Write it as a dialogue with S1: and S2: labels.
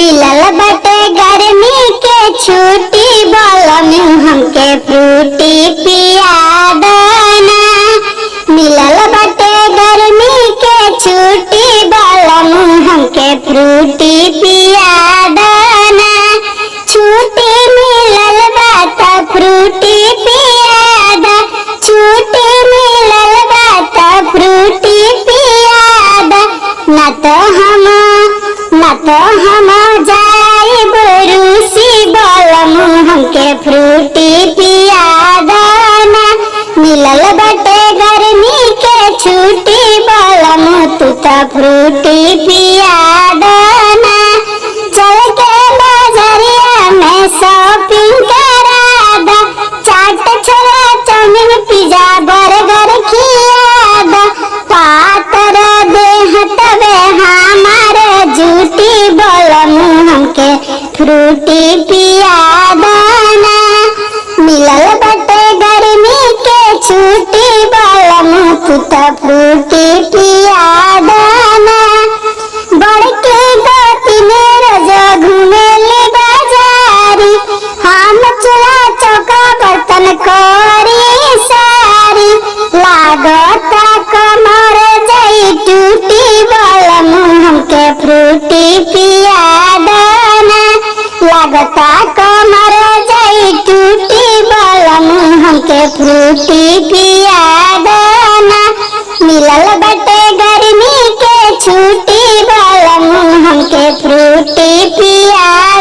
S1: मिलल बटे गर्मी के छुट्टी बलम हमके फ्रूटी पिया दाना। मिलल बटे गर्मी के छुट्टी बलम हमके फ्रूटी पिया दाना। छुट्टी मिलल बा त फ्रूटी पिया दा। छुट्टी मिलल बा त फ्रूटी पिया दा। न तो हम जाइब रूसी बलम हमके फ्रूटी पिया दाना। मिलल बटे गर्मी के छुट्टी बलम तू त फ्रूटी पिया दाना। चल के बाजारिया में शॉपिंग करा दा। चाट छोला चाउमीन पिज्जा बर्गर खिया दा। पातर देह तबे हमारे जूटी बलम हमके फ्रूटी पिया दाना। मिलल बटे गर्मी के छुट्टी बलम तू त फ्रूटी पिया दाना। बड़के गोतिन रोज घूमेले बाजारी। हम चूल्हा चौका बर्तन करी सारी। लागता कमर जाई टूटी बलम हमके फ्रूटी पिया दाना। लागता कमर जाई टूटी बलम हमके फ्रूटी पिया दाना। मिलल बटे गर्मी के छुट्टी बलम हमके फ्रूटी पिया